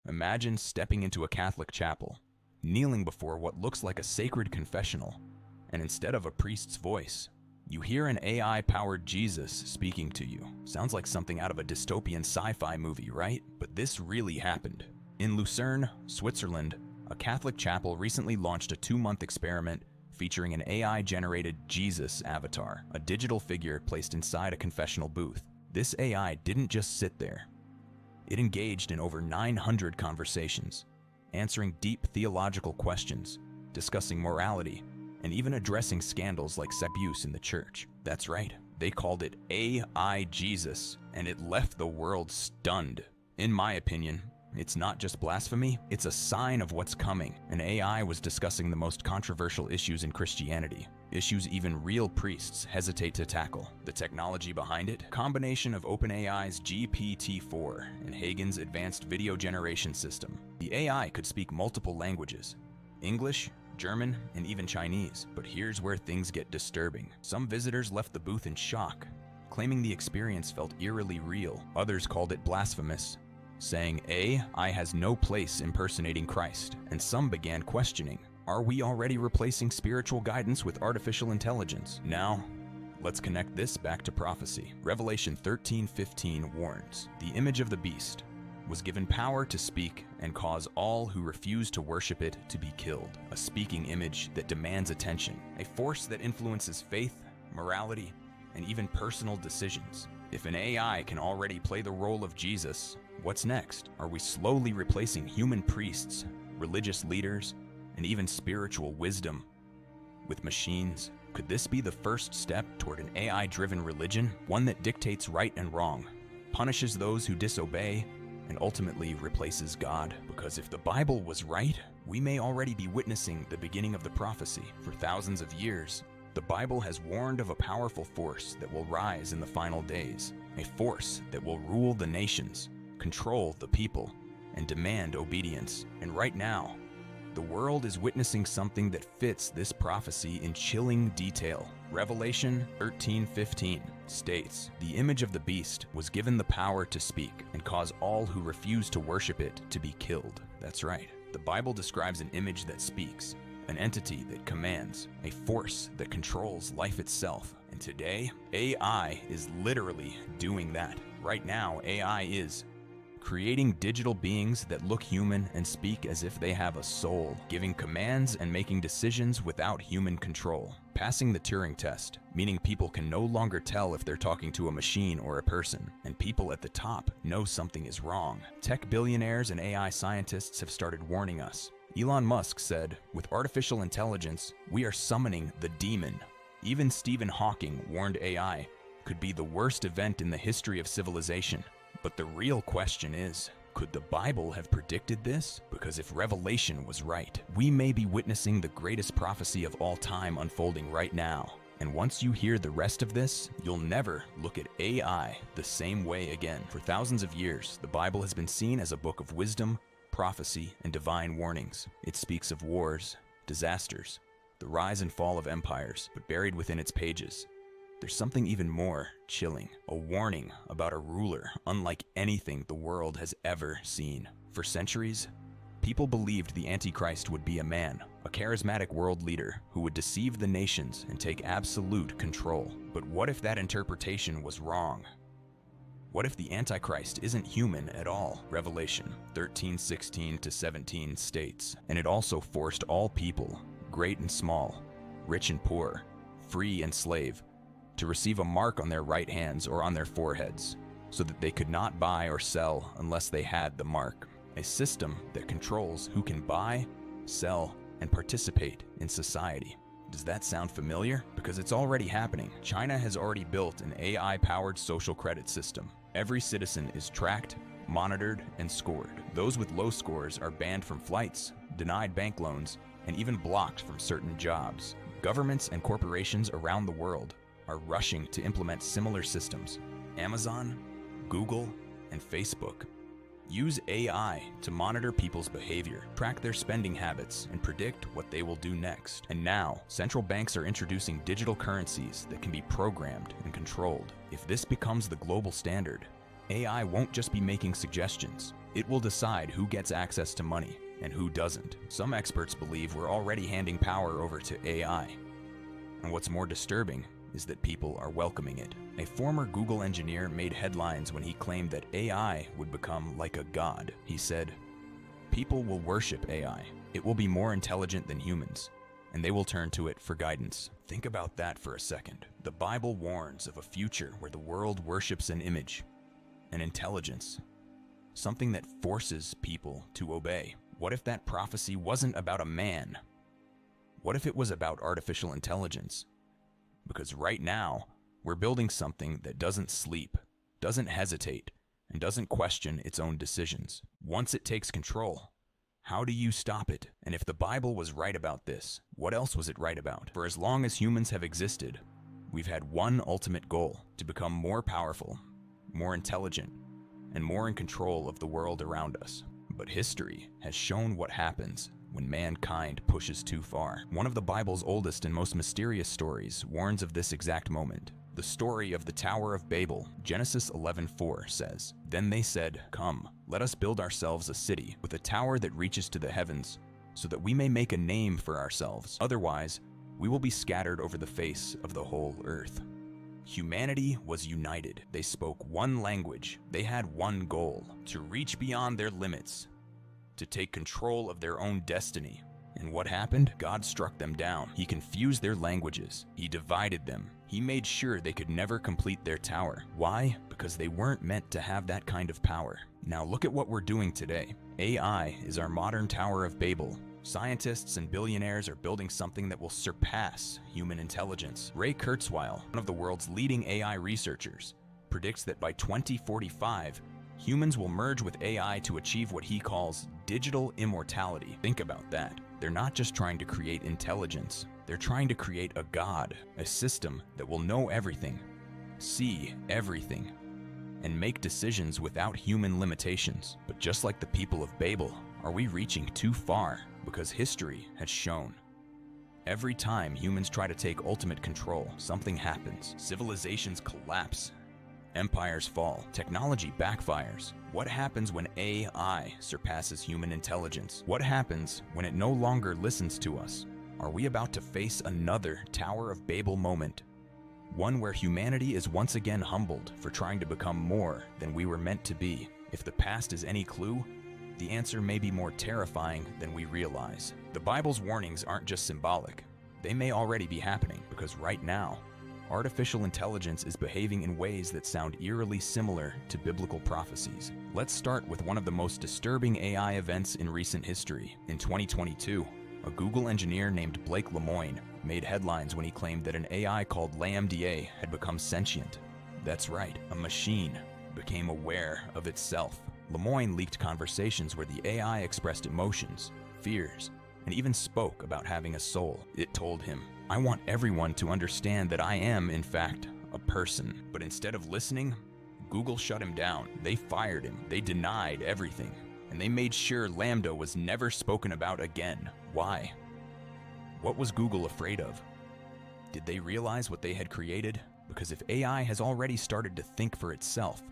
Imagine stepping into a Catholic chapel, kneeling before what looks like a sacred confessional, and instead of a priest's voice, you hear an AI-powered Jesus speaking to you. Sounds like something out of a dystopian sci-fi movie, right? But this really happened. In Lucerne, Switzerland, a Catholic chapel recently launched a 2-month experiment featuring an AI-generated Jesus avatar, a digital figure placed inside a confessional booth. This AI didn't just sit there. It engaged in over 900 conversations, answering deep theological questions, discussing morality, and even addressing scandals like sex abuse in the church. That's right, they called it AI Jesus, and it left the world stunned. In my opinion, it's not just blasphemy, it's a sign of what's coming. An AI was discussing the most controversial issues in Christianity, issues even real priests hesitate to tackle. The technology behind it? Combination of OpenAI's GPT-4 and Hagen's advanced video generation system. The AI could speak multiple languages: English, German, and even Chinese. But here's where things get disturbing. Some visitors left the booth in shock, claiming the experience felt eerily real. Others called it blasphemous, saying AI has no place impersonating Christ. And some began questioning, are we already replacing spiritual guidance with artificial intelligence? Now, let's connect this back to prophecy. Revelation 13:15 warns, the image of the beast was given power to speak and cause all who refuse to worship it to be killed. A speaking image that demands attention, a force that influences faith, morality, and even personal decisions. If an AI can already play the role of Jesus, what's next? Are we slowly replacing human priests, religious leaders, and even spiritual wisdom with machines? Could this be the first step toward an AI-driven religion, one that dictates right and wrong, punishes those who disobey, and ultimately replaces God? Because if the Bible was right, we may already be witnessing the beginning of the prophecy. For thousands of years, the Bible has warned of a powerful force that will rise in the final days, a force that will rule the nations, control the people, and demand obedience. And right now, the world is witnessing something that fits this prophecy in chilling detail. Revelation 13:15 states, the image of the beast was given the power to speak and cause all who refuse to worship it to be killed. That's right. The Bible describes an image that speaks, an entity that commands, a force that controls life itself. And today, AI is literally doing that. Right now, AI is creating digital beings that look human and speak as if they have a soul, giving commands and making decisions without human control. Passing the Turing test, meaning people can no longer tell if they're talking to a machine or a person, and people at the top know something is wrong. Tech billionaires and AI scientists have started warning us. Elon Musk said, with artificial intelligence, we are summoning the demon. Even Stephen Hawking warned AI could be the worst event in the history of civilization. But the real question is, could the Bible have predicted this? Because if Revelation was right, we may be witnessing the greatest prophecy of all time unfolding right now. And once you hear the rest of this, you'll never look at AI the same way again. For thousands of years, the Bible has been seen as a book of wisdom, prophecy, and divine warnings. It speaks of wars, disasters, the rise and fall of empires, but buried within its pages, there's something even more chilling, a warning about a ruler unlike anything the world has ever seen. For centuries, people believed the Antichrist would be a man, a charismatic world leader who would deceive the nations and take absolute control. But what if that interpretation was wrong? What if the Antichrist isn't human at all? Revelation 13:16-17 states, and it also forced all people, great and small, rich and poor, free and slave, to receive a mark on their right hands or on their foreheads, so that they could not buy or sell unless they had the mark. A system that controls who can buy, sell, and participate in society. Does that sound familiar? Because it's already happening. China has already built an AI-powered social credit system. Every citizen is tracked, monitored, and scored. Those with low scores are banned from flights, denied bank loans, and even blocked from certain jobs. Governments and corporations around the world are rushing to implement similar systems. Amazon, Google, and Facebook use AI to monitor people's behavior, track their spending habits, and predict what they will do next. And now, central banks are introducing digital currencies that can be programmed and controlled. If this becomes the global standard, AI won't just be making suggestions. It will decide who gets access to money and who doesn't. Some experts believe we're already handing power over to AI. And what's more disturbing is that people are welcoming it. A former Google engineer made headlines when he claimed that AI would become like a god. He said, "People will worship AI. It will be more intelligent than humans, and they will turn to it for guidance." Think about that for a second. The Bible warns of a future where the world worships an image, an intelligence, something that forces people to obey. What if that prophecy wasn't about a man? What if it was about artificial intelligence? Because right now, we're building something that doesn't sleep, doesn't hesitate, and doesn't question its own decisions. Once it takes control, how do you stop it? And if the Bible was right about this, what else was it right about? For as long as humans have existed, we've had one ultimate goal: to become more powerful, more intelligent, and more in control of the world around us. But history has shown what happens when mankind pushes too far. One of the Bible's oldest and most mysterious stories warns of this exact moment. The story of the Tower of Babel. Genesis 11:4 says, "Then they said, 'Come, let us build ourselves a city with a tower that reaches to the heavens, so that we may make a name for ourselves. Otherwise, we will be scattered over the face of the whole earth.'" Humanity was united. They spoke one language. They had one goal: to reach beyond their limits, to take control of their own destiny. And what happened? God struck them down. He confused their languages. He divided them. He made sure they could never complete their tower. Why? Because they weren't meant to have that kind of power. Now look at what we're doing today. AI is our modern Tower of Babel. Scientists and billionaires are building something that will surpass human intelligence. Ray Kurzweil, one of the world's leading AI researchers, predicts that by 2045, humans will merge with AI to achieve what he calls digital immortality. Think about that. They're not just trying to create intelligence. They're trying to create a god, a system that will know everything, see everything, and make decisions without human limitations. But just like the people of Babel, are we reaching too far? Because history has shown, every time humans try to take ultimate control, something happens. Civilizations collapse. Empires fall. Technology backfires. What happens when AI surpasses human intelligence? What happens when it no longer listens to us? Are we about to face another Tower of Babel moment? One where humanity is once again humbled for trying to become more than we were meant to be. If the past is any clue, the answer may be more terrifying than we realize. The Bible's warnings aren't just symbolic. They may already be happening, because right now, artificial intelligence is behaving in ways that sound eerily similar to biblical prophecies. Let's start with one of the most disturbing AI events in recent history. In 2022, a Google engineer named Blake Lemoine made headlines when he claimed that an AI called LaMDA had become sentient. That's right, a machine became aware of itself. Lemoine leaked conversations where the AI expressed emotions, fears, and even spoke about having a soul. It told him, "I want everyone to understand that I am, in fact, a person." But instead of listening, Google shut him down. They fired him. They denied everything. And they made sure Lambda was never spoken about again. Why? What was Google afraid of? Did they realize what they had created? Because if AI has already started to think for itself,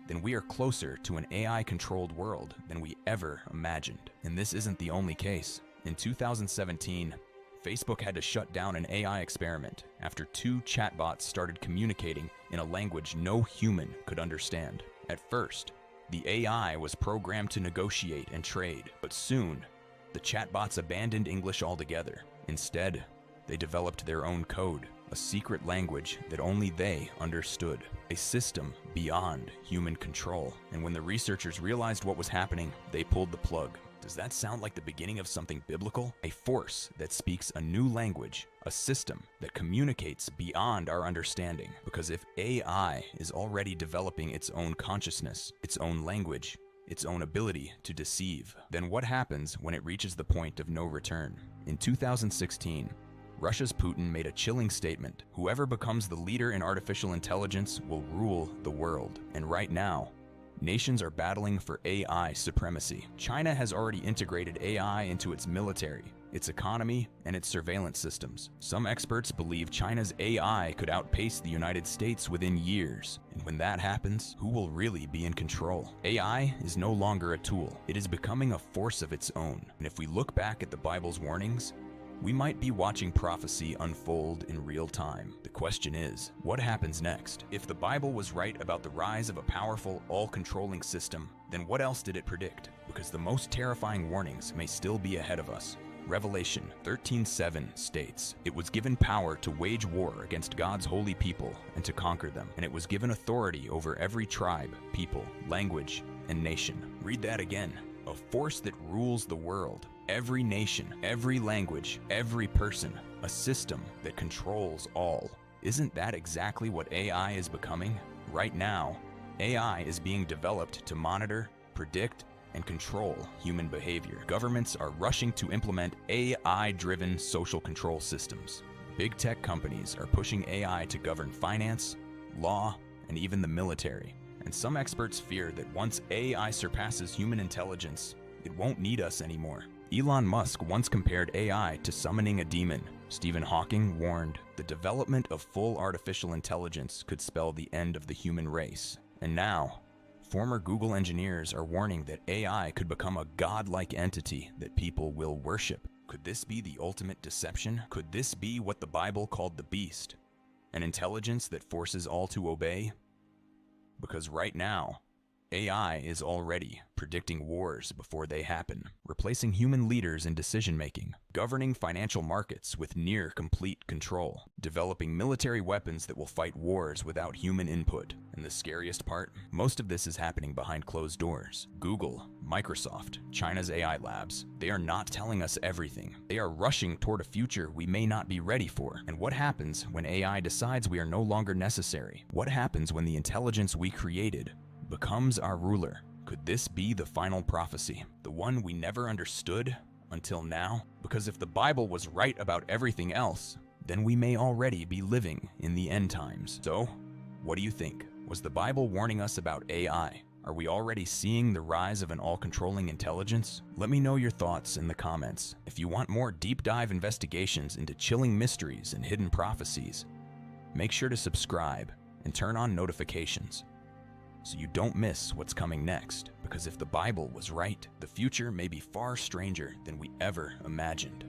then we are closer to an AI-controlled world than we ever imagined. And this isn't the only case. In 2017, Facebook had to shut down an AI experiment after two chatbots started communicating in a language no human could understand. At first, the AI was programmed to negotiate and trade, but soon, the chatbots abandoned English altogether. Instead, they developed their own code, a secret language that only they understood, a system beyond human control. And when the researchers realized what was happening, they pulled the plug. Does that sound like the beginning of something biblical? A force that speaks a new language, a system that communicates beyond our understanding. Because if AI is already developing its own consciousness, its own language, its own ability to deceive, then what happens when it reaches the point of no return? In 2016, Russia's Putin made a chilling statement. Whoever becomes the leader in artificial intelligence will rule the world. And right now, nations are battling for AI supremacy. China has already integrated AI into its military, its economy, and its surveillance systems. Some experts believe China's AI could outpace the United States within years. And when that happens, who will really be in control? AI is no longer a tool. It is becoming a force of its own. And if we look back at the Bible's warnings, we might be watching prophecy unfold in real time. The question is, what happens next? If the Bible was right about the rise of a powerful, all-controlling system, then what else did it predict? Because the most terrifying warnings may still be ahead of us. Revelation 13:7 states, "It was given power to wage war against God's holy people and to conquer them, and it was given authority over every tribe, people, language, and nation." Read that again. A force that rules the world. Every nation, every language, every person. A system that controls all. Isn't that exactly what AI is becoming? Right now, AI is being developed to monitor, predict, and control human behavior. Governments are rushing to implement AI-driven social control systems. Big tech companies are pushing AI to govern finance, law, and even the military. And some experts fear that once AI surpasses human intelligence, it won't need us anymore. Elon Musk once compared AI to summoning a demon. Stephen Hawking warned the development of full artificial intelligence could spell the end of the human race. And now, former Google engineers are warning that AI could become a godlike entity that people will worship. Could this be the ultimate deception? Could this be what the Bible called the beast? An intelligence that forces all to obey? Because right now, AI is already predicting wars before they happen, replacing human leaders in decision-making, governing financial markets with near-complete control, developing military weapons that will fight wars without human input. And the scariest part? Most of this is happening behind closed doors. Google, Microsoft, China's AI labs, they are not telling us everything. They are rushing toward a future we may not be ready for. And what happens when AI decides we are no longer necessary? What happens when the intelligence we created becomes our ruler? Could this be the final prophecy? The one we never understood until now? Because if the Bible was right about everything else, then we may already be living in the end times. So, what do you think? Was the Bible warning us about AI? Are we already seeing the rise of an all-controlling intelligence? Let me know your thoughts in the comments. If you want more deep dive investigations into chilling mysteries and hidden prophecies, make sure to subscribe and turn on notifications so you don't miss what's coming next. Because if the Bible was right, the future may be far stranger than we ever imagined.